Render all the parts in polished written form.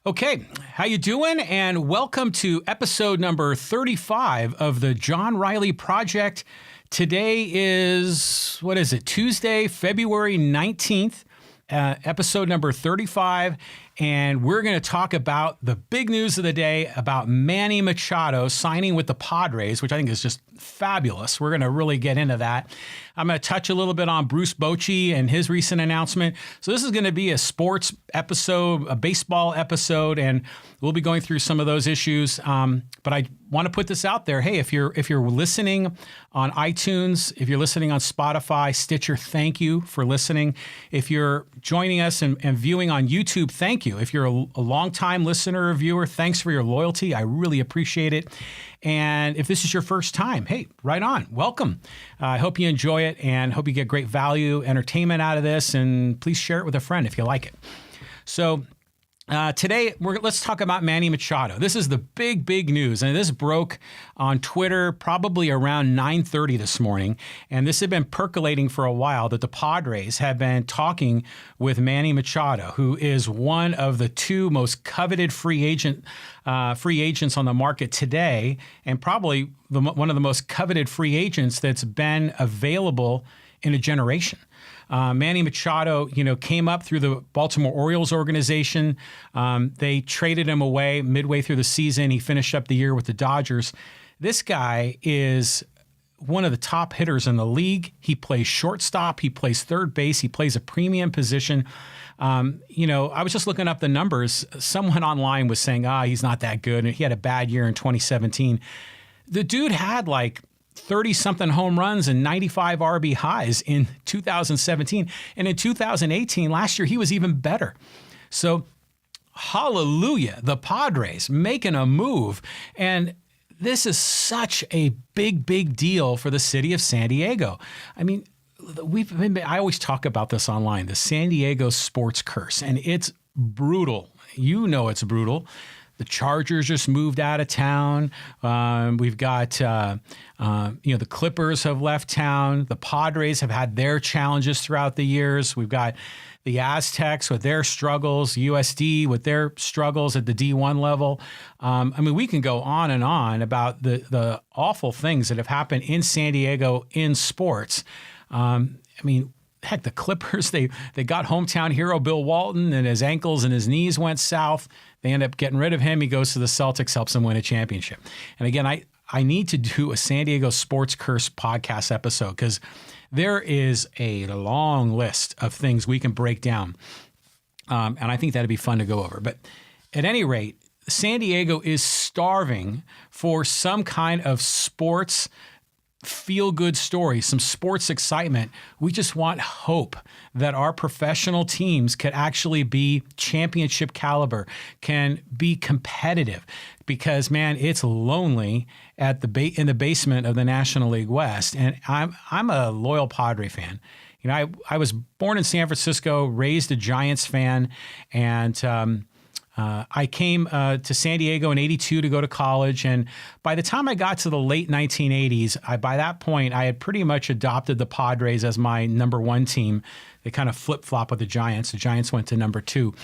Okay, how you doing? And welcome to episode number 35 of the John Riley Project. Today is, Tuesday, February 19th, episode number 35. And we're going to talk about the big news of the day about Manny Machado signing with the Padres, which I think is just fabulous. We're going to really get into that. I'm going to touch a little bit on Bruce Bochy and his recent announcement. So this is going to be a sports episode, a baseball episode, and we'll be going through some of those issues. But I want to put this out there. Hey, if you're listening on iTunes, if you're listening on Spotify, Stitcher, thank you for listening. If you're joining us and viewing on YouTube, thank you. If you're a longtime listener or viewer, thanks for your loyalty. I really appreciate it. And if this is your first time, hey, right on. Welcome. I hope you enjoy it and hope you get great value, entertainment out of this. And please share it with a friend if you like it. So today, let's talk about Manny Machado. This is the big news. And this broke on Twitter probably around 9:30 this morning. And this had been percolating for a while that the Padres have been talking with Manny Machado, who is one of the two most coveted free agents on the market today, and probably one of the most coveted free agents that's been available in a generation. Manny Machado, came up through the Baltimore Orioles organization. They traded him away midway through the season. He finished up the year with the Dodgers. This guy is one of the top hitters in the league. He plays shortstop. He plays third base. He plays a premium position. I was just looking up the numbers. Someone online was saying, he's not that good. And he had a bad year in 2017. The dude had like 30-something home runs and 95 RBIs in 2017. And in 2018, last year, he was even better. So, hallelujah, the Padres making a move. And this is such a big deal for the city of San Diego. I mean, I always talk about this online, the San Diego sports curse, and it's brutal. It's brutal. The Chargers just moved out of town. We've got, the Clippers have left town. The Padres have had their challenges throughout the years. We've got the Aztecs with their struggles, USD with their struggles at the D1 level. We can go on and on about the awful things that have happened in San Diego in sports. Heck, the Clippers, they got hometown hero Bill Walton, and his ankles and his knees went south. They end up getting rid of him. He goes to the Celtics, helps them win a championship. And again, I need to do a San Diego Sports Curse podcast episode because there is a long list of things we can break down. And I think that'd be fun to go over. But at any rate, San Diego is starving for some kind of sports feel-good story, some sports excitement. We just want hope that our professional teams could actually be championship caliber, can be competitive, because man, it's lonely at in the basement of the National League West. And I'm a loyal Padre fan. I was born in San Francisco, raised a Giants fan, and I came to San Diego in '82 to go to college, and by the time I got to the late 1980s, by that point, I had pretty much adopted the Padres as my number one team. They kind of flip-flop with the Giants. The Giants went to number two.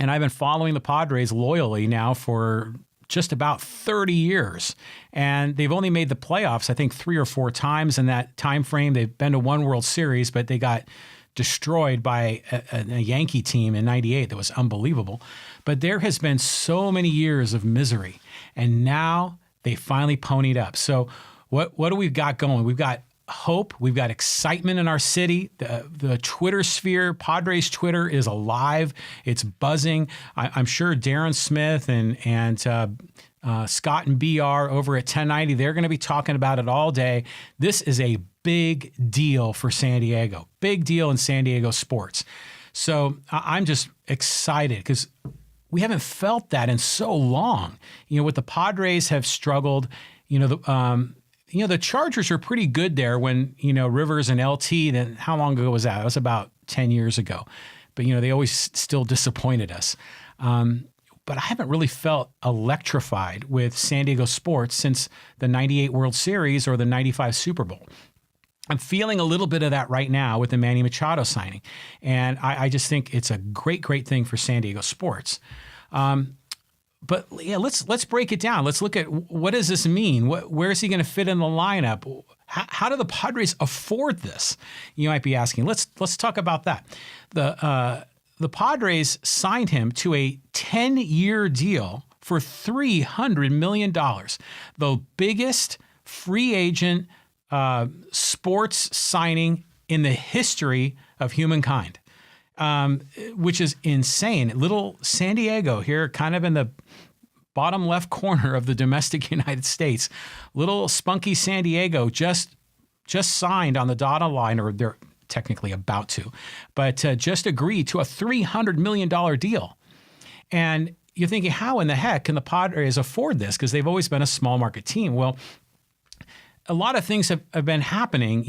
And I've been following the Padres loyally now for just about 30 years. And they've only made the playoffs, I think, 3 or 4 times in that time frame. They've been to one World Series, but they got destroyed by a Yankee team in '98 that was unbelievable. But there has been so many years of misery, and now they finally ponied up. So what do we got going? We've got hope. We've got excitement in our city. The Twitter sphere, Padres Twitter, is alive. It's buzzing. I'm sure Darren Smith and Scott and BR over at 1090, they're going to be talking about it all day. This is a big deal for San Diego. Big deal in San Diego sports. So I'm just excited because we haven't felt that in so long. What the Padres have struggled, the Chargers are pretty good there when, Rivers and LT, then how long ago was that? It was about 10 years ago. But, they always still disappointed us. But I haven't really felt electrified with San Diego sports since the '98 World Series or the '95 Super Bowl. I'm feeling a little bit of that right now with the Manny Machado signing. And I just think it's a great thing for San Diego sports. But yeah, let's break it down. Let's look at what does this mean? Where is he going to fit in the lineup? How do the Padres afford this? You might be asking. Let's talk about that. The Padres signed him to a 10-year deal for $300 million, the biggest free agent sports signing in the history of humankind. Which is insane. Little San Diego here, kind of in the bottom left corner of the domestic United States. Little spunky San Diego just signed on the dotted line, or they're technically about to, but just agreed to a $300 million deal. And you're thinking, how in the heck can the Padres afford this? Because they've always been a small market team. Well, a lot of things have been happening,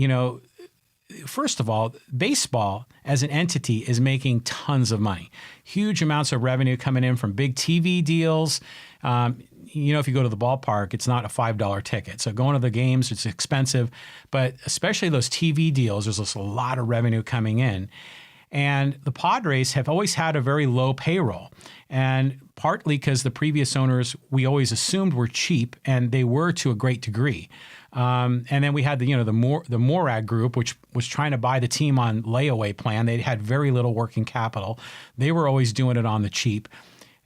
First of all, baseball as an entity is making tons of money, huge amounts of revenue coming in from big TV deals. If you go to the ballpark, it's not a $5 ticket. So going to the games, it's expensive, but especially those TV deals, there's just a lot of revenue coming in. And the Padres have always had a very low payroll, and partly because the previous owners we always assumed were cheap, and they were to a great degree. And then we had the Morag group, which was trying to buy the team on layaway plan. They had very little working capital. They were always doing it on the cheap.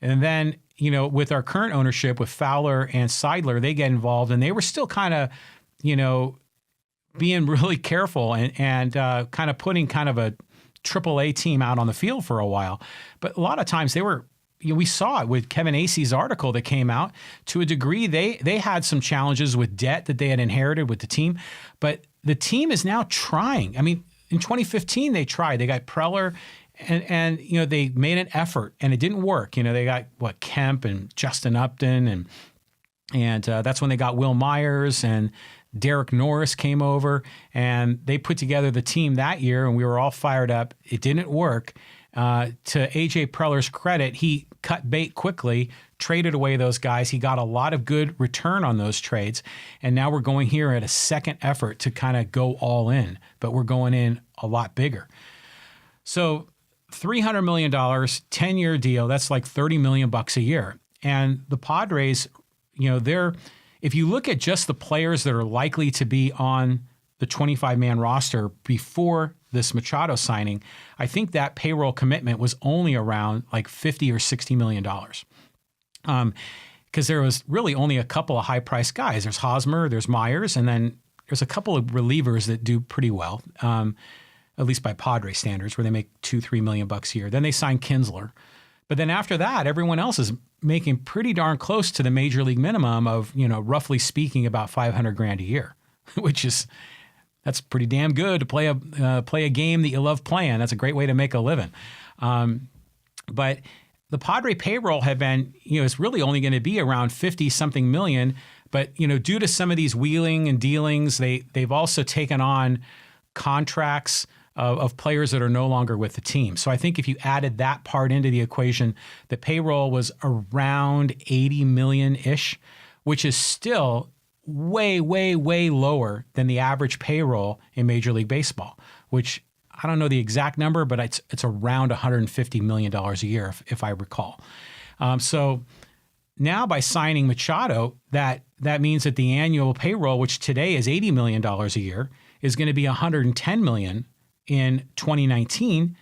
And then, with our current ownership with Fowler and Seidler, they get involved, and they were still kind of, being really careful and kind of putting kind of a AAA team out on the field for a while. But a lot of times they were, we saw it with Kevin Acey's article that came out. To a degree, they had some challenges with debt that they had inherited with the team. But the team is now trying. I mean, in 2015, they tried. They got Preller and they made an effort, and it didn't work. They got Kemp and Justin Upton, and that's when they got Will Myers, and Derek Norris came over, and they put together the team that year, and we were all fired up. It didn't work. To A.J. Preller's credit, he cut bait quickly, traded away those guys. He got a lot of good return on those trades, and now we're going here at a second effort to kind of go all in, but we're going in a lot bigger. So $300 million, 10-year deal, that's like $30 million a year. And the Padres, if you look at just the players that are likely to be on the 25-man roster before this Machado signing, I think that payroll commitment was only around like $50 or $60 million. Because there was really only a couple of high-priced guys. There's Hosmer, there's Myers, and then there's a couple of relievers that do pretty well, at least by Padre standards, where they make $2-3 million a year. Then they sign Kinsler. But then after that, everyone else is making pretty darn close to the major league minimum of, roughly speaking, about $500,000 a year, that's pretty damn good to play a game that you love playing. That's a great way to make a living. But the Padre payroll had been, it's really only going to be around 50-something million. But, due to some of these wheeling and dealings, they've also taken on contracts of players that are no longer with the team. So I think if you added that part into the equation, the payroll was around 80 million-ish, which is still way, way, way lower than the average payroll in Major League Baseball, which I don't know the exact number, but it's around $150 million a year, if I recall. So now by signing Machado, that means that the annual payroll, which today is $80 million a year, is going to be $110 million in 2019.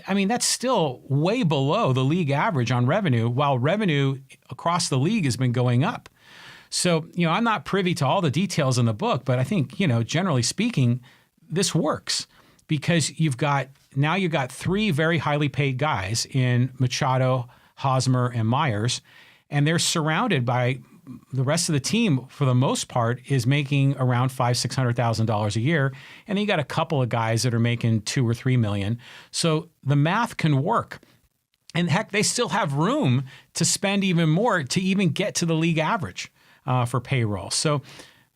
I mean, that's still way below the league average on revenue, while revenue across the league has been going up. So, I'm not privy to all the details in the book, but I think, generally speaking, this works because you've got three very highly paid guys in Machado, Hosmer, and Myers, and they're surrounded by the rest of the team, for the most part, is making around $500,000-$600,000 a year. And then you got a couple of guys that are making $2 or $3 million. So the math can work. And heck, they still have room to spend even more to even get to the league average for payroll. So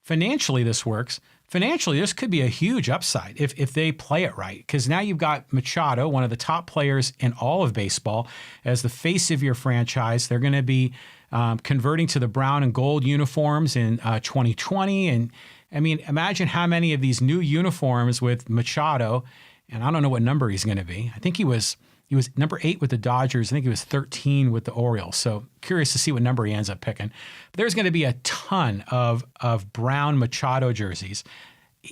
financially, this works. Financially, this could be a huge upside if they play it right, because now you've got Machado, one of the top players in all of baseball, as the face of your franchise. They're going to be converting to the brown and gold uniforms in 2020. And I mean, imagine how many of these new uniforms with Machado, and I don't know what number he's going to be. I think he was He was number 8 with the Dodgers. I think he was 13 with the Orioles. So curious to see what number he ends up picking. There's going to be a ton of Brown Machado jerseys,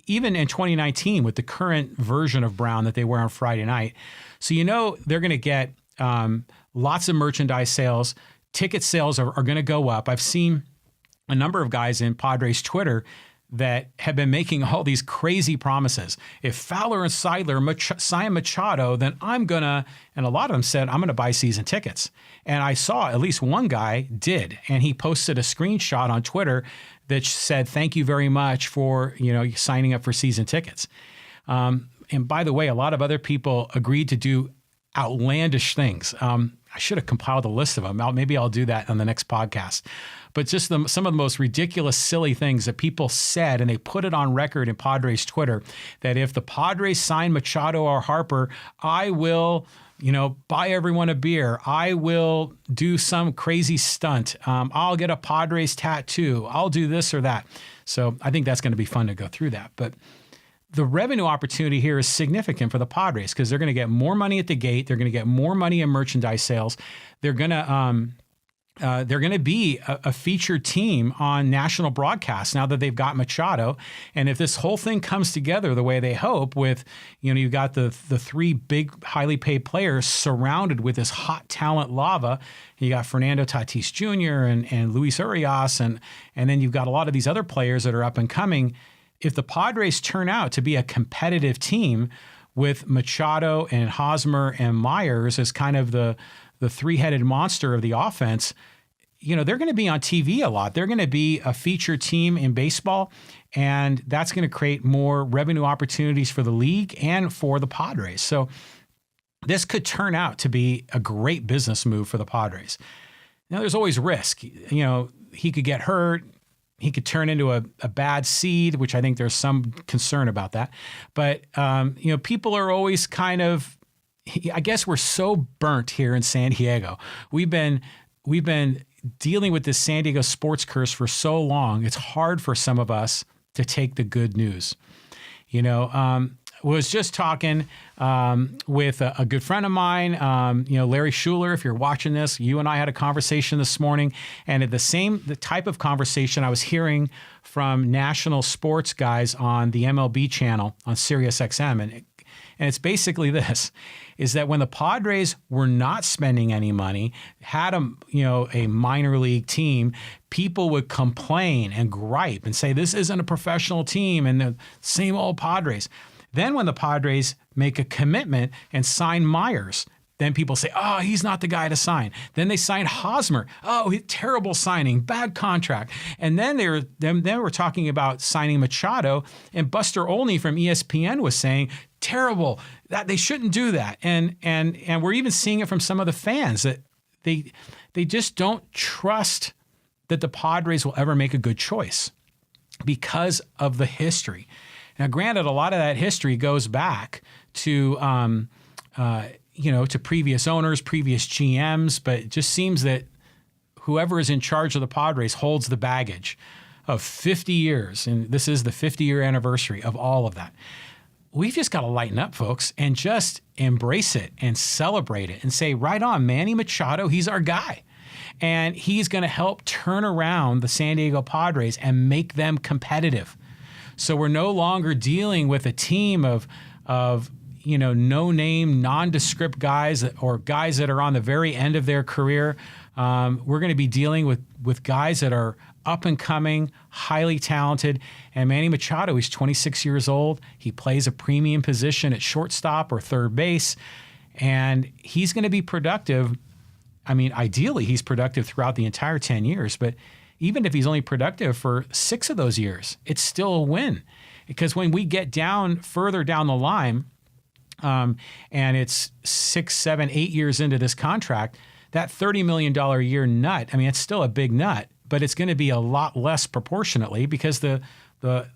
even in 2019 with the current version of Brown that they wear on Friday night. So they're going to get lots of merchandise sales. Ticket sales are going to go up. I've seen a number of guys in Padres Twitter that have been making all these crazy promises. If Fowler and Seidler sign Machado, then I'm going to, and a lot of them said, I'm going to buy season tickets. And I saw at least one guy did, and he posted a screenshot on Twitter that said, thank you very much for, signing up for season tickets. And by the way, a lot of other people agreed to do outlandish things. I should have compiled a list of them. Maybe I'll do that on the next podcast. But just some of the most ridiculous, silly things that people said, and they put it on record in Padres Twitter, that if the Padres sign Machado or Harper, I will, buy everyone a beer. I will do some crazy stunt. I'll get a Padres tattoo. I'll do this or that. So I think that's going to be fun to go through that. But the revenue opportunity here is significant for the Padres because they're going to get more money at the gate. They're going to get more money in merchandise sales. They're going to be a featured team on national broadcast now that they've got Machado. And if this whole thing comes together the way they hope with, you've got the 3 big highly paid players surrounded with this hot talent lava. You got Fernando Tatis Jr. and Luis Urias, and then you've got a lot of these other players that are up and coming. If the Padres turn out to be a competitive team with Machado and Hosmer and Myers as kind of the 3-headed monster of the offense, they're going to be on TV a lot. They're going to be a featured team in baseball, and that's going to create more revenue opportunities for the league and for the Padres. So this could turn out to be a great business move for the Padres. Now, there's always risk. He could get hurt. He could turn into a bad seed, which I think there's some concern about that. But, people are always kind of, I guess we're so burnt here in San Diego. We've been dealing with this San Diego sports curse for so long. It's hard for some of us to take the good news. Was just talking with a good friend of mine, Larry Schuler. If you're watching this, you and I had a conversation this morning, and the type of conversation I was hearing from national sports guys on the MLB channel on Sirius XM, and it's basically this: is that when the Padres were not spending any money, had a minor league team, people would complain and gripe and say this isn't a professional team and the same old Padres. Then when the Padres make a commitment and sign Myers, then people say, oh, he's not the guy to sign. Then they signed Hosmer. Oh, terrible signing, bad contract. And then they were talking about signing Machado, and Buster Olney from ESPN was saying, terrible, that they shouldn't do that. And we're even seeing it from some of the fans that they just don't trust that the Padres will ever make a good choice because of the history. Now, granted, a lot of that history goes back to, to previous owners, previous GMs, but it just seems that whoever is in charge of the Padres holds the baggage of 50 years, and this is the 50-year anniversary of all of that. We've just got to lighten up, folks, and just embrace it and celebrate it and say, right on, Manny Machado, he's our guy. And he's going to help turn around the San Diego Padres and make them competitive. So we're no longer dealing with a team of no-name, nondescript guys or guys that are on the very end of their career. We're going to be dealing with guys that are up and coming, highly talented. And Manny Machado, he's 26 years old. He plays a premium position at shortstop or third base, and he's going to be productive. I mean, ideally, he's productive throughout the entire 10 years, but even if he's only productive for 6 of those years, it's still a win. Because when we get further down the line, and it's 6, 7, 8 years into this contract, that $30 million a year nut, I mean, it's still a big nut, but it's going to be a lot less proportionately because the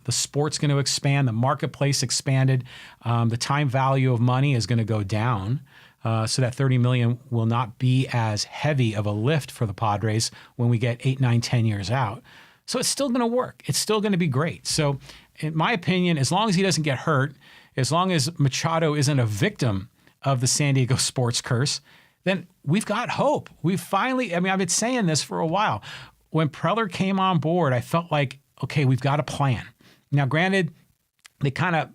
sport's going to expand, the marketplace expanded, the time value of money is going to go down. So that $30 million will not be as heavy of a lift for the Padres when we get 8, 9, 10 years out. So it's still going to work. It's still going to be great. So in my opinion, as long as he doesn't get hurt, as long as Machado isn't a victim of the San Diego sports curse, then we've got hope. We've finally, I've been saying this for a while. When Preller came on board, I felt like, okay, we've got a plan. Now, granted, they kind of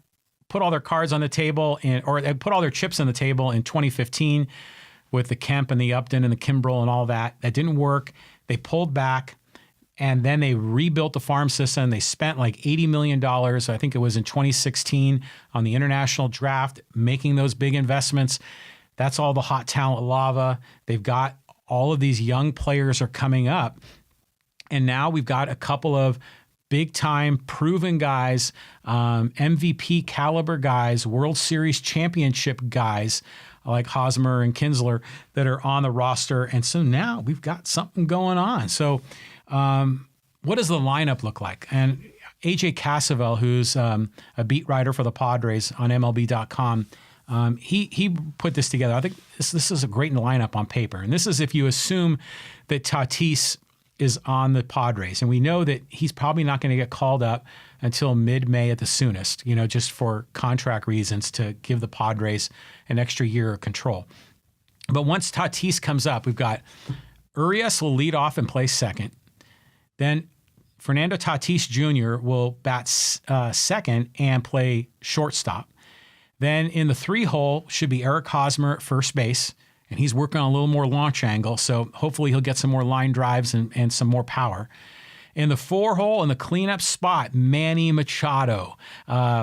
put all their cards on the table or they put all their chips on the table in 2015 with the Kemp and the Upton and the Kimbrel and all that. That didn't work. They pulled back and then they rebuilt the farm system. They spent like $80 million, I think it was in 2016, on the international draft, making those big investments. That's all the hot talent lava. They've got all of these young players are coming up. And now we've got a couple of big-time proven guys, MVP caliber guys, World Series championship guys like Hosmer and Kinsler that are on the roster. And so now we've got something going on. So what does the lineup look like? And AJ Cassavell, who's a beat writer for the Padres on MLB.com, he put this together. I think this is a great lineup on paper. And this is if you assume that Tatis is on the Padres. And we know that he's probably not going to get called up until mid-May at the soonest, just for contract reasons to give the Padres an extra year of control. But once Tatis comes up, we've got Urias will lead off and play second. Then Fernando Tatis Jr. will bat second and play shortstop. Then in the 3-hole should be Eric Hosmer at first base. And he's working on a little more launch angle, so hopefully he'll get some more line drives and some more power. In the 4-hole, in the cleanup spot, Manny Machado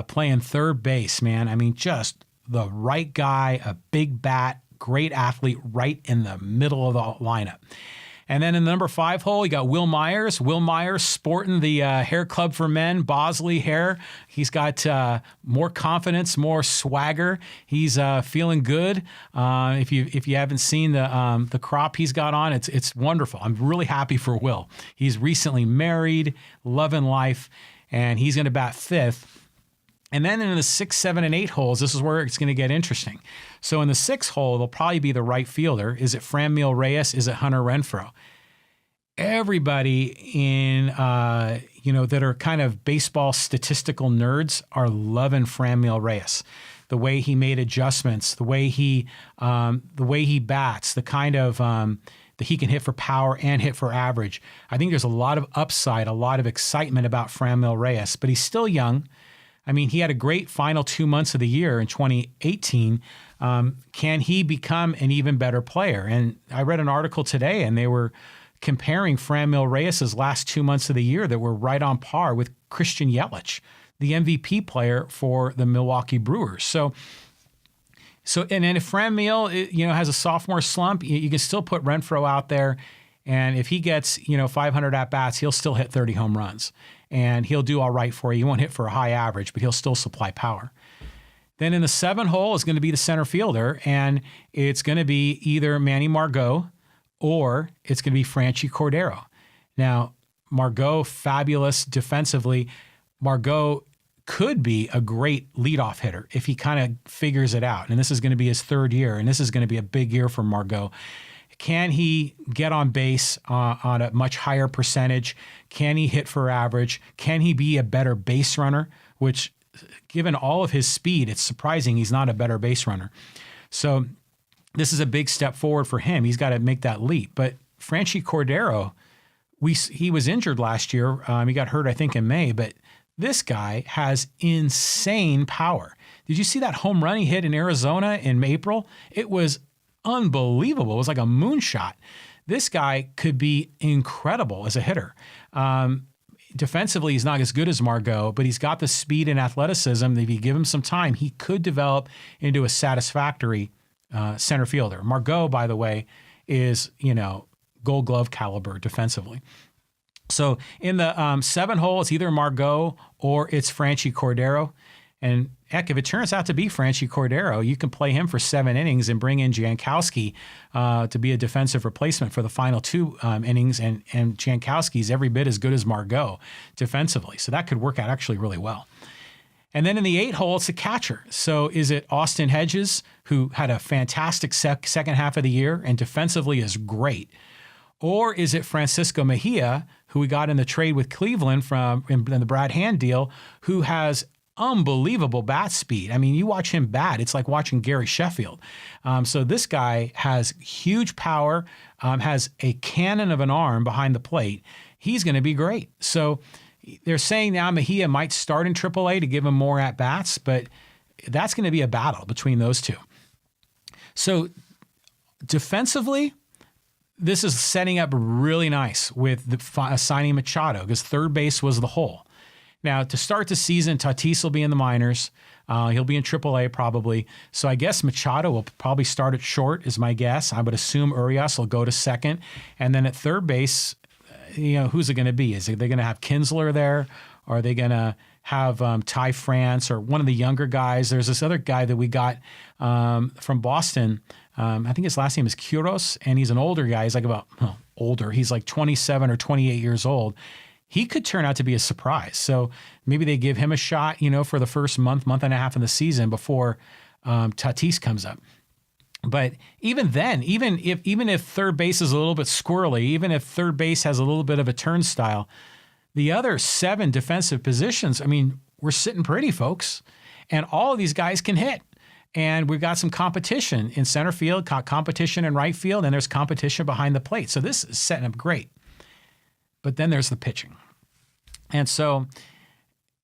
playing third base, man. Just the right guy, a big bat, great athlete right in the middle of the lineup. And then in the number 5 hole, you got Will Myers. Will Myers sporting the Hair Club for Men, Bosley hair. He's got more confidence, more swagger. He's feeling good. If you haven't seen the crop he's got on, it's wonderful. I'm really happy for Will. He's recently married, loving life, and he's going to bat 5th. And then in the 6, 7, and 8 holes, this is where it's going to get interesting. So in the 6th hole, it'll probably be the right fielder. Is it Franmil Reyes? Is it Hunter Renfroe? Everybody in, that are kind of baseball statistical nerds are loving Franmil Reyes. The way he made adjustments, the way he bats, the kind of that he can hit for power and hit for average. I think there's a lot of upside, a lot of excitement about Franmil Reyes, but he's still young. He had a great final 2 months of the year in 2018. Can he become an even better player? And I read an article today, and they were comparing Franmil Reyes' last 2 months of the year that were right on par with Christian Yelich, the MVP player for the Milwaukee Brewers. So and then if Franmil, has a sophomore slump, you can still put Renfroe out there, and if he gets 500 at bats, he'll still hit 30 home runs. And he'll do all right for you. He won't hit for a high average, but he'll still supply power. Then in the 7th hole is going to be the center fielder, and it's going to be either Manny Margot or it's going to be Franchy Cordero. Now, Margot, fabulous defensively. Margot could be a great leadoff hitter if he kind of figures it out. And this is going to be his 3rd year, and this is going to be a big year for Margot. Can he get on base on a much higher percentage? Can he hit for average? Can he be a better base runner? Which, given all of his speed, it's surprising he's not a better base runner. So this is a big step forward for him. He's got to make that leap. But Franchy Cordero, he was injured last year. He got hurt, I think, in May. But this guy has insane power. Did you see that home run he hit in Arizona in April? It was unbelievable. It was like a moonshot. This guy could be incredible as a hitter. Defensively, he's not as good as Margot, but he's got the speed and athleticism that if you give him some time, he could develop into a satisfactory center fielder. Margot, by the way, is, Gold Glove caliber defensively. So in the 7th hole, it's either Margot or it's Franchy Cordero. And heck, if it turns out to be Franchy Cordero, you can play him for 7 innings and bring in Jankowski to be a defensive replacement for the final 2 innings. And Jankowski's every bit as good as Margot defensively. So that could work out actually really well. And then in the 8th hole, it's a catcher. So is it Austin Hedges, who had a fantastic second half of the year and defensively is great? Or is it Francisco Mejia, who we got in the trade with Cleveland in the Brad Hand deal, who has unbelievable bat speed. I mean, you watch him bat, it's like watching Gary Sheffield. So this guy has huge power, has a cannon of an arm behind the plate. He's going to be great. So they're saying now Mejia might start in AAA to give him more at-bats, but that's going to be a battle between those two. So defensively, this is setting up really nice with the signing Machado because third base was the hole. Now, to start the season, Tatis will be in the minors. He'll be in AAA probably. So I guess Machado will probably start at short is my guess. I would assume Urias will go to second. And then at third base, who's it going to be? Is they going to have Kinsler there? Or are they going to have Ty France or one of the younger guys? There's this other guy that we got from Boston. I think his last name is Quiros, and he's an older guy. He's like older. He's like 27 or 28 years old. He could turn out to be a surprise. So maybe they give him a shot, for the first month and a half of the season before Tatis comes up. But even then, even if third base is a little bit squirrely, even if third base has a little bit of a turnstile, the other 7 defensive positions, I mean, we're sitting pretty, folks. And all of these guys can hit. And we've got some competition in center field, competition in right field, and there's competition behind the plate. So this is setting up great. But then there's the pitching. And so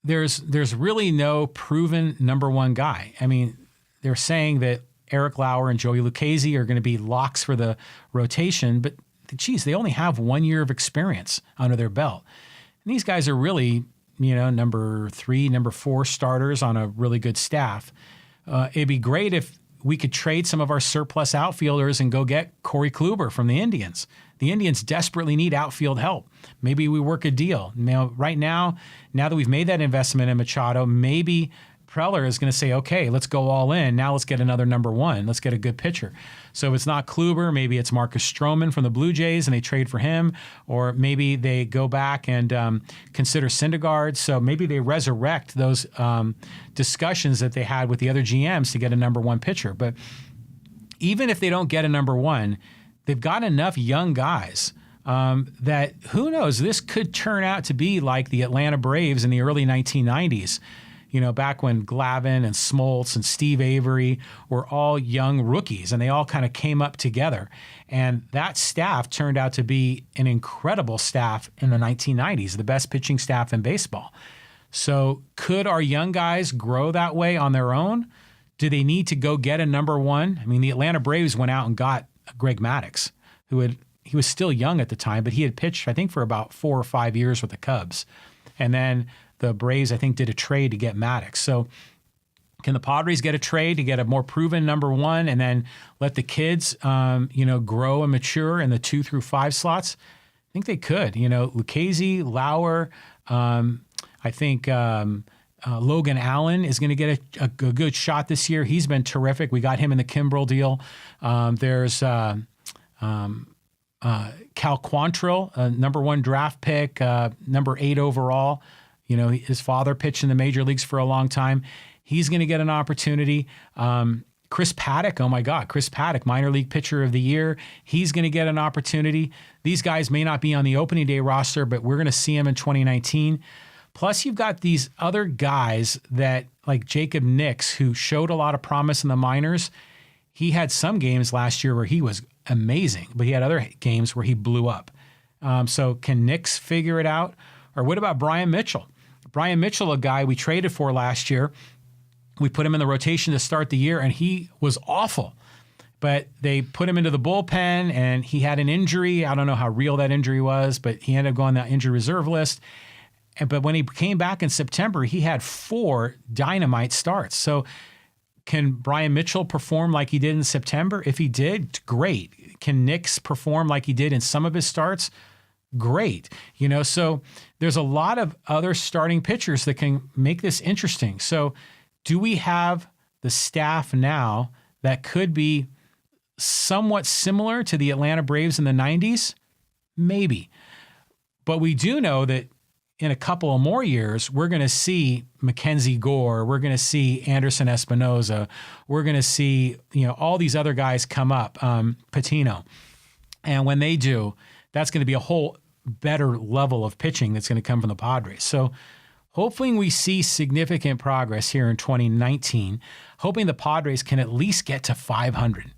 there's really no proven number one guy. I mean, they're saying that Eric Lauer and Joey Lucchesi are going to be locks for the rotation, but geez, they only have 1 year of experience under their belt. And these guys are really, number 3, number 4 starters on a really good staff. It'd be great if we could trade some of our surplus outfielders and go get Corey Kluber from the Indians. The Indians desperately need outfield help. Maybe we work a deal. Right now that we've made that investment in Machado, maybe Preller is going to say, okay, let's go all in. Now let's get another number one. Let's get a good pitcher. So if it's not Kluber, maybe it's Marcus Stroman from the Blue Jays and they trade for him, or maybe they go back and consider Syndergaard. So maybe they resurrect those discussions that they had with the other GMs to get a number one pitcher. But even if they don't get a number one, they've got enough young guys that who knows, this could turn out to be like the Atlanta Braves in the early 1990s. Back when Glavine and Smoltz and Steve Avery were all young rookies and they all kind of came up together. And that staff turned out to be an incredible staff in the 1990s, the best pitching staff in baseball. So could our young guys grow that way on their own? Do they need to go get a number one? I mean, the Atlanta Braves went out and got Greg Maddux, he was still young at the time, but he had pitched, I think, for about 4 or 5 years with the Cubs. And then the Braves, I think, did a trade to get Maddux. So can the Padres get a trade to get a more proven number one and then let the kids, grow and mature in the 2 through 5 slots? I think they could. Lucchesi, Lauer, I think Logan Allen is going to get a good shot this year. He's been terrific. We got him in the Kimbrel deal. There's Cal Quantrill, number 1 draft pick, number 8 overall. His father pitched in the major leagues for a long time. He's going to get an opportunity. Chris Paddock, oh my God, Chris Paddock, minor league pitcher of the year. He's going to get an opportunity. These guys may not be on the opening day roster, but we're going to see them in 2019. Plus, you've got these other guys that, like Jacob Nix, who showed a lot of promise in the minors. He had some games last year where he was amazing, but he had other games where he blew up. So can Nix figure it out? Or what about Brian Mitchell? Brian Mitchell, a guy we traded for last year. We put him in the rotation to start the year, and he was awful. But they put him into the bullpen, and he had an injury. I don't know how real that injury was, but he ended up going on that injury reserve list. But when he came back in September, he had 4 dynamite starts. So can Brian Mitchell perform like he did in September? If he did, great. Can Nix perform like he did in some of his starts? Great. So there's a lot of other starting pitchers that can make this interesting. So do we have the staff now that could be somewhat similar to the Atlanta Braves in the 90s? Maybe. But we do know that in a couple of more years, we're going to see Mackenzie Gore. We're going to see Anderson Espinoza. We're going to see, all these other guys come up, Patino. And when they do, that's going to be a whole better level of pitching that's going to come from the Padres. So hoping we see significant progress here in 2019, hoping the Padres can at least get to 500.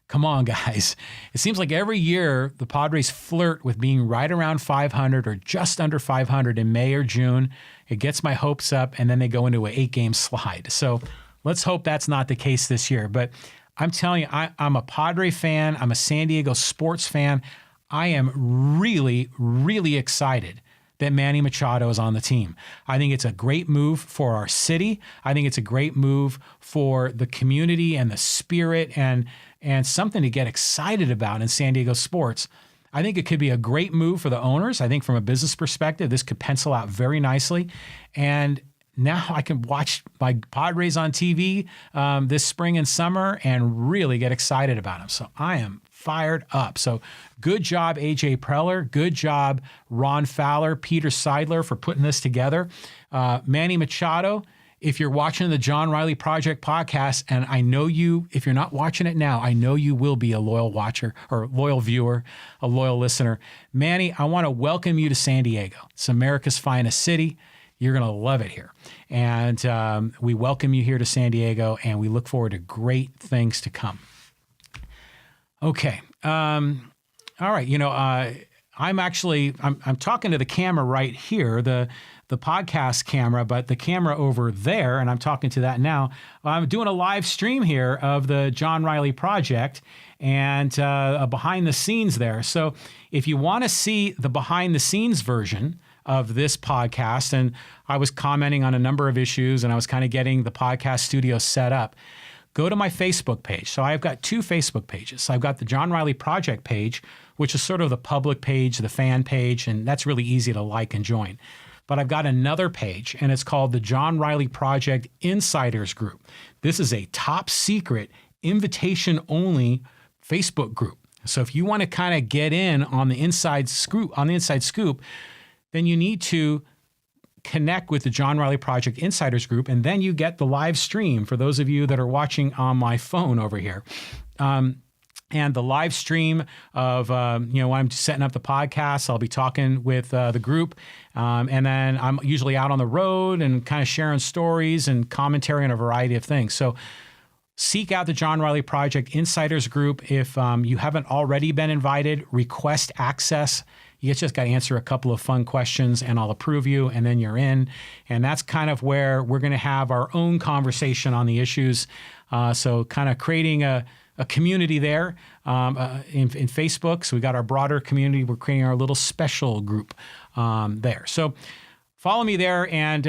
Come on, guys. It seems like every year the Padres flirt with being right around 500 or just under 500 in May or June. It gets my hopes up, and then they go into an 8-game slide. So let's hope that's not the case this year. But I'm telling you, I'm a Padre fan. I'm a San Diego sports fan. I am really, really excited that Manny Machado is on the team. I think it's a great move for our city. I think it's a great move for the community and the spirit and something to get excited about in San Diego sports. I think it could be a great move for the owners. I think from a business perspective, this could pencil out very nicely. And now I can watch my Padres on TV this spring and summer and really get excited about them. So I am fired up. So good job, AJ Preller. Good job, Ron Fowler, Peter Seidler for putting this together. Manny Machado, if you're watching the John Riley Project podcast, and I know you, if you're not watching it now, I know you will be a loyal watcher or loyal viewer, a loyal listener. Manny, I want to welcome you to San Diego. It's America's finest city. You're going to love it here. And we welcome you here to San Diego, and we look forward to great things to come. Okay. All right. You know, I'm talking to the camera right here, the podcast camera, but the camera over there, and I'm talking to that now. I'm doing a live stream here of the John Riley Project and a behind the scenes there. So if you want to see the behind the scenes version of this podcast, and I was commenting on a number of issues and I was kind of getting the podcast studio set up, go to my Facebook page. So I've got 2 Facebook pages. So I've got the John Riley Project page, which is sort of the public page, the fan page, and that's really easy to like and join. But I've got another page, and it's called the John Riley Project Insiders Group. This is a top secret, invitation-only Facebook group. So if you want to kind of get in on the inside scoop, then you need to connect with the John Riley Project Insiders Group, and then you get the live stream for those of you that are watching on my phone over here. And the live stream of, when I'm setting up the podcast, I'll be talking with the group. And then I'm usually out on the road and kind of sharing stories and commentary on a variety of things. So seek out the John Riley Project Insiders Group. If you haven't already been invited, request access. You just got to answer a couple of fun questions and I'll approve you, and then you're in. And that's kind of where we're going to have our own conversation on the issues. So kind of creating a community there in Facebook. So we got our broader community. We're creating our little special group there. So follow me there, and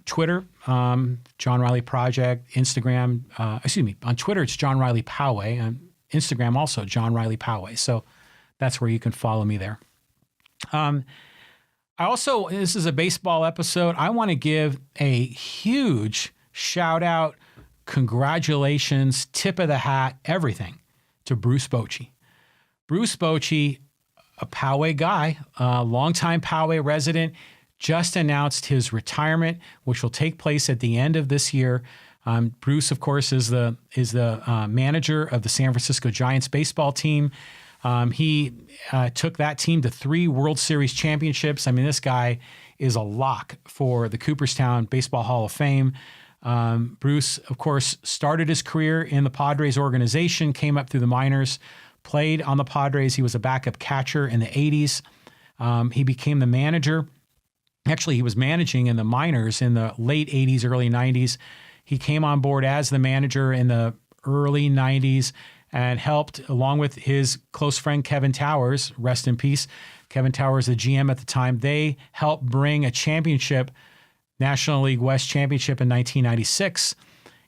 Twitter, John Riley Project, Instagram. On Twitter it's John Riley Poway, and Instagram also John Riley Poway. So that's where you can follow me there. This is a baseball episode. I want to give a huge shout out, congratulations, tip of the hat, everything to Bruce Bochy. Bruce Bochy, a Poway guy, a longtime Poway resident, just announced his retirement, which will take place at the end of this year. Bruce, of course, is the manager of the San Francisco Giants baseball team. He took that team to 3 World Series championships. I mean, this guy is a lock for the Cooperstown Baseball Hall of Fame. Bruce, of course, started his career in the Padres organization, came up through the minors, played on the Padres. He was a backup catcher in the 80s. He became the manager. Actually, he was managing in the minors in the late 80s, early 90s. He came on board as the manager in the early 90s and helped, along with his close friend Kevin Towers, rest in peace. Kevin Towers, the GM at the time, they helped bring a championship, National League West championship in 1996.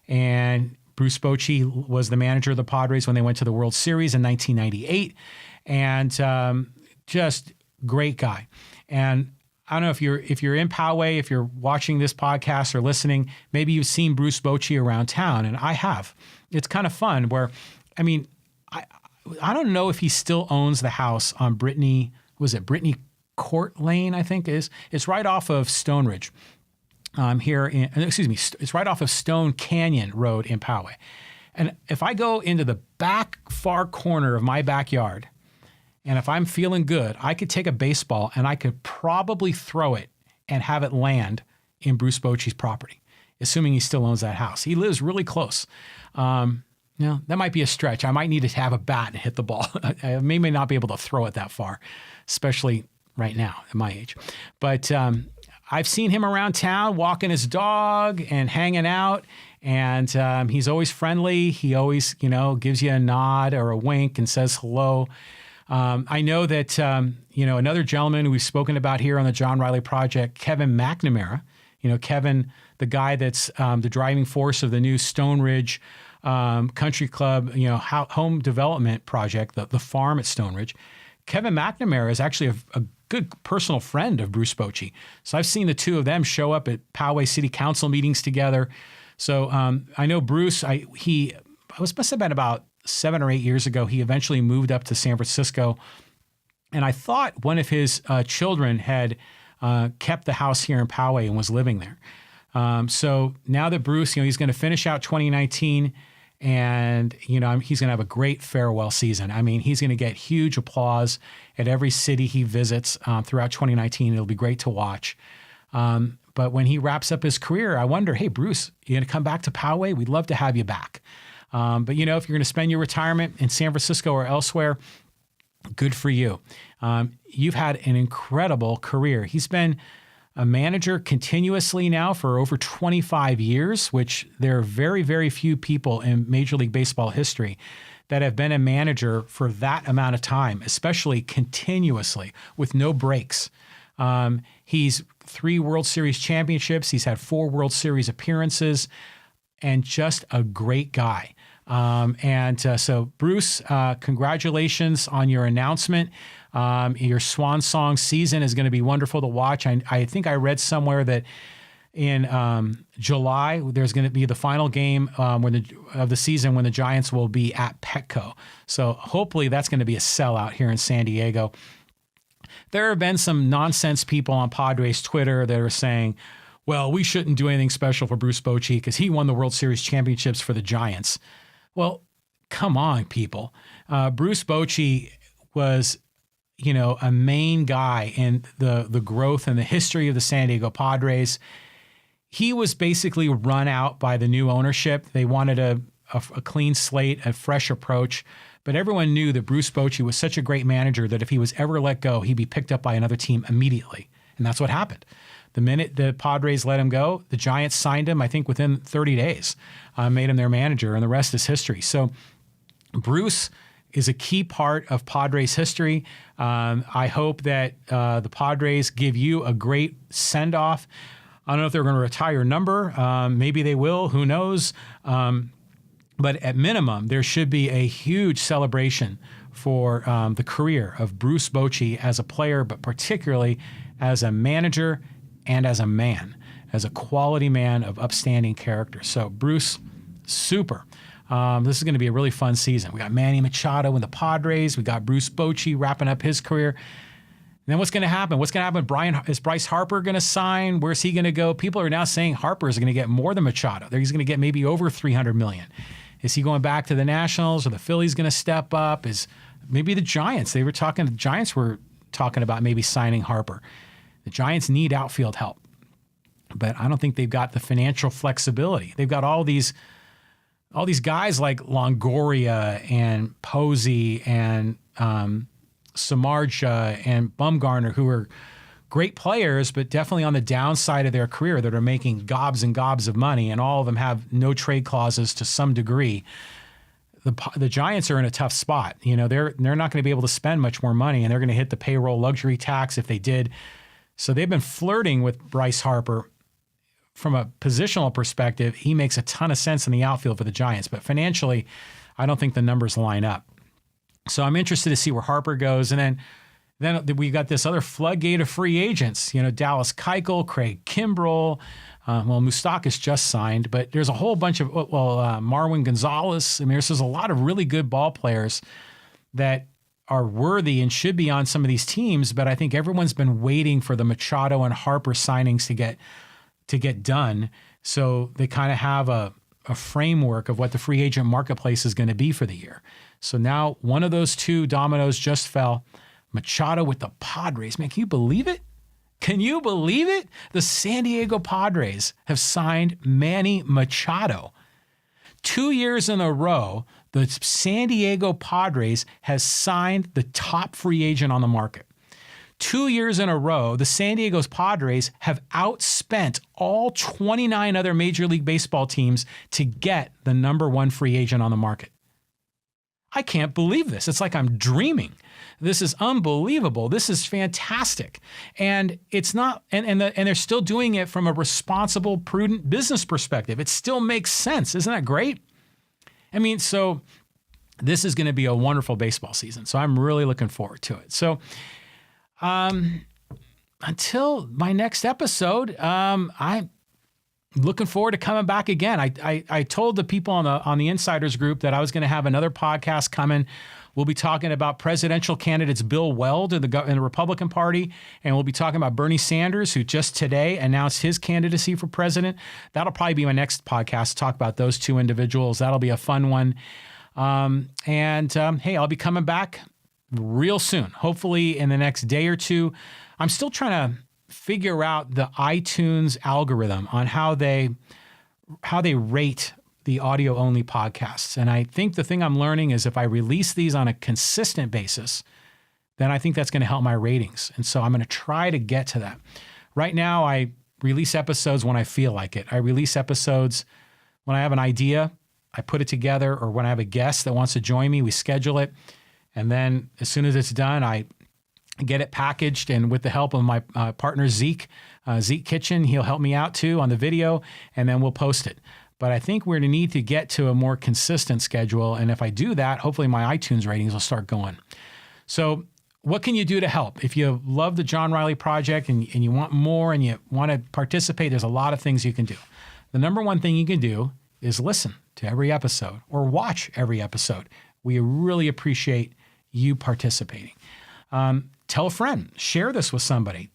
And Bruce Bochy was the manager of the Padres when they went to the World Series in 1998. And just great guy. And I don't know if you're in Poway, if you're watching this podcast or listening, maybe you've seen Bruce Bochy around town, and I have. It's kind of fun where, I don't know if he still owns the house on Brittany Court Lane, I think is. It's right off of Stone Ridge. It's right off of Stone Canyon Road in Poway. And if I go into the back far corner of my backyard, and if I'm feeling good, I could take a baseball and I could probably throw it and have it land in Bruce Bochy's property, assuming he still owns that house. He lives really close. That might be a stretch. I might need to have a bat and hit the ball. I may not be able to throw it that far, especially right now at my age. But I've seen him around town walking his dog and hanging out, and he's always friendly. He always, gives you a nod or a wink and says hello. I know that, another gentleman who we've spoken about here on the John Riley Project, Kevin McNamara, Kevin, the guy that's the driving force of the new Stone Ridge Country Club, home development project, the farm at Stone Ridge. Kevin McNamara is actually a good personal friend of Bruce Bochy. So I've seen the two of them show up at Poway City Council meetings together. So I know Bruce, must have been about 7 or 8 years ago, he eventually moved up to San Francisco. And I thought one of his children had kept the house here in Poway and was living there. So now that Bruce, he's going to finish out 2019 and, he's going to have a great farewell season. I mean, he's going to get huge applause at every city he visits throughout 2019. It'll be great to watch. But when he wraps up his career, I wonder, hey, Bruce, you going to come back to Poway? We'd love to have you back. But, if you're going to spend your retirement in San Francisco or elsewhere, good for you. You've had an incredible career. He's been a manager continuously now for over 25 years, which there are very, very few people in Major League Baseball history that have been a manager for that amount of time, especially continuously with no breaks. He's 3 World Series championships. He's had 4 World Series appearances and just a great guy. So Bruce, congratulations on your announcement. Your Swan Song season is going to be wonderful to watch. I think I read somewhere that in July, there's going to be the final game of the season when the Giants will be at Petco. So hopefully that's going to be a sellout here in San Diego. There have been some nonsense people on Padres Twitter that are saying, well, we shouldn't do anything special for Bruce Bochy because he won the World Series championships for the Giants. Well, come on, people. Bruce Bochy was, a main guy in the growth and the history of the San Diego Padres. He was basically run out by the new ownership. They wanted a clean slate, a fresh approach. But everyone knew that Bruce Bochy was such a great manager that if he was ever let go, he'd be picked up by another team immediately. And that's what happened. The minute the Padres let him go, the Giants signed him, I think, within 30 days, made him their manager, and the rest is history. So Bruce is a key part of Padres history. I hope that the Padres give you a great send-off. I don't know if they're going to retire your number. Maybe they will. Who knows? But at minimum, there should be a huge celebration for the career of Bruce Bochy as a player, but particularly as a manager and as a man, as a quality man of upstanding character. So Bruce, super. This is going to be a really fun season. We got Manny Machado in the Padres. We got Bruce Bochy wrapping up his career. And then what's going to happen? What's going to happen? Is Bryce Harper going to sign? Where's he going to go? People are now saying Harper is going to get more than Machado. He's going to get maybe over $300 million. Is he going back to the Nationals, or the Phillies going to step up? Is maybe the Giants? The Giants were talking about maybe signing Harper. The Giants need outfield help, but I don't think they've got the financial flexibility. They've got all these guys like Longoria and Posey and Samardzija and Bumgarner, who are great players, but definitely on the downside of their career, that are making gobs and gobs of money, and all of them have no trade clauses to some degree. The Giants are in a tough spot. They're not going to be able to spend much more money, and they're going to hit the payroll luxury tax if they did. So they've been flirting with Bryce Harper. From a positional perspective, he makes a ton of sense in the outfield for the Giants, but financially, I don't think the numbers line up. So I'm interested to see where Harper goes. And then we got this other floodgate of free agents, Dallas Keuchel, Craig Kimbrell. Moustakas just signed, but there's a whole bunch of, Marwin Gonzalez. I mean, there's a lot of really good ball players that are worthy and should be on some of these teams, but I think everyone's been waiting for the Machado and Harper signings to get done, so they kind of have a framework of what the free agent marketplace is going to be for the year. So now one of those two dominoes just fell. Machado with the Padres. Man, can you believe it? Can you believe it? The San Diego Padres have signed Manny Machado. 2 years in a row, the San Diego Padres has signed the top free agent on the market. 2 years in a row, the San Diego Padres have outspent all 29 other Major League Baseball teams to get the number one free agent on the market. I can't believe this. It's like I'm dreaming. This is unbelievable. This is fantastic. And it's not, and they're still doing it from a responsible, prudent business perspective. It still makes sense. Isn't that great? I mean, so this is going to be a wonderful baseball season. So I'm really looking forward to it. So until my next episode, I'm looking forward to coming back again. I told the people on the Insiders group that I was going to have another podcast coming. We'll be talking about presidential candidates Bill Weld in the Republican Party, and we'll be talking about Bernie Sanders, who just today announced his candidacy for president. That'll probably be my next podcast to talk about those two individuals. That'll be a fun one. Hey, I'll be coming back real soon, hopefully in the next day or two. I'm still trying to figure out the iTunes algorithm on how they rate the audio-only podcasts. And I think the thing I'm learning is if I release these on a consistent basis, then I think that's going to help my ratings. And so I'm going to try to get to that. Right now, I release episodes when I feel like it. I release episodes when I have an idea, I put it together, or when I have a guest that wants to join me, we schedule it. And then as soon as it's done, I get it packaged, and with the help of my partner, Zeke Kitchen, he'll help me out too on the video, and then we'll post it. But I think we're going to need to get to a more consistent schedule. And if I do that, hopefully my iTunes ratings will start going. So what can you do to help? If you love the John Riley Project and you want more and you want to participate, there's a lot of things you can do. The number one thing you can do is listen to every episode or watch every episode. We really appreciate you participating. Tell a friend, share this with somebody,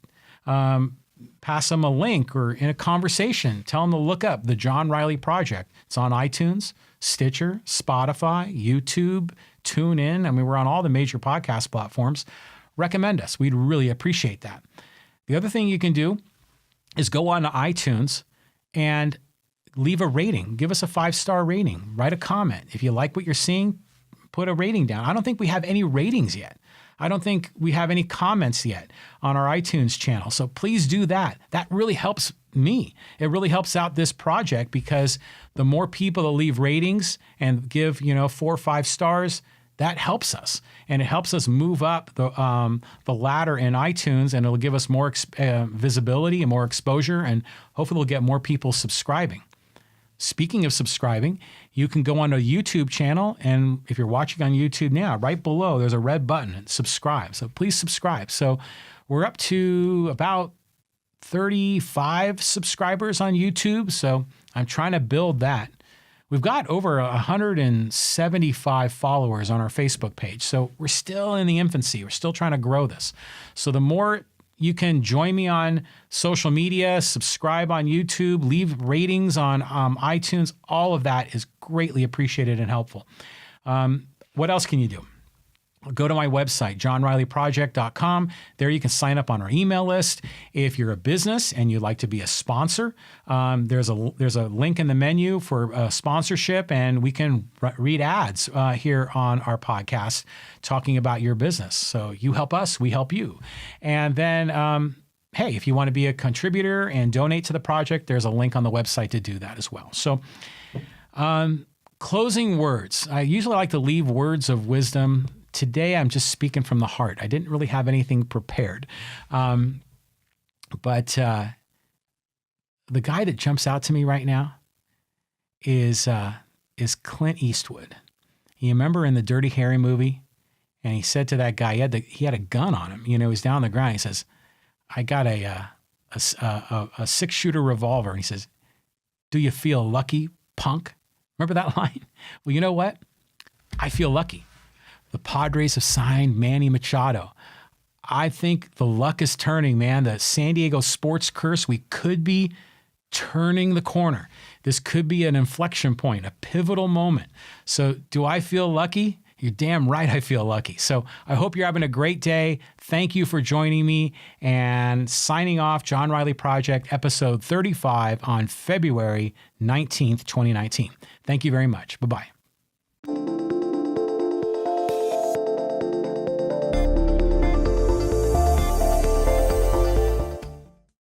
pass them a link or in a conversation, tell them to look up the John Riley Project. It's on iTunes, Stitcher, Spotify, YouTube, TuneIn. I mean, we're on all the major podcast platforms. Recommend us. We'd really appreciate that. The other thing you can do is go on to iTunes and leave a rating. Give us a 5-star rating. Write a comment. If you like what you're seeing, put a rating down. I don't think we have any ratings yet. I don't think we have any comments yet on our iTunes channel. So please do that. That really helps me. It really helps out this project because the more people that leave ratings and give, 4 or 5 stars, that helps us. And it helps us move up the ladder in iTunes, and it'll give us more visibility and more exposure, and hopefully we'll get more people subscribing. Speaking of subscribing, you can go on a YouTube channel, and if you're watching on YouTube now, right below, there's a red button, subscribe. So please subscribe. So we're up to about 35 subscribers on YouTube. So I'm trying to build that. We've got over 175 followers on our Facebook page. So we're still in the infancy. We're still trying to grow this. So the more you can join me on social media, subscribe on YouTube, leave ratings on iTunes. All of that is greatly appreciated and helpful. What else can you do? Go to my website, johnrileyproject.com. There you can sign up on our email list. If you're a business and you'd like to be a sponsor, there's a link in the menu for sponsorship, and we can read ads here on our podcast talking about your business. So you help us, we help you. And then, hey, if you want to be a contributor and donate to the project, there's a link on the website to do that as well. So closing words. I usually like to leave words of wisdom. Today, I'm just speaking from the heart. I didn't really have anything prepared. But the guy that jumps out to me right now is Clint Eastwood. You remember in the Dirty Harry movie? And he said to that guy, he had a gun on him. He was down on the ground. He says, I got a 6-shooter revolver. And he says, do you feel lucky, punk? Remember that line? Well, you know what? I feel lucky. The Padres have signed Manny Machado. I think the luck is turning, man. The San Diego sports curse, we could be turning the corner. This could be an inflection point, a pivotal moment. So do I feel lucky? You're damn right I feel lucky. So I hope you're having a great day. Thank you for joining me and signing off John Riley Project episode 35 on February 19th, 2019. Thank you very much. Bye-bye.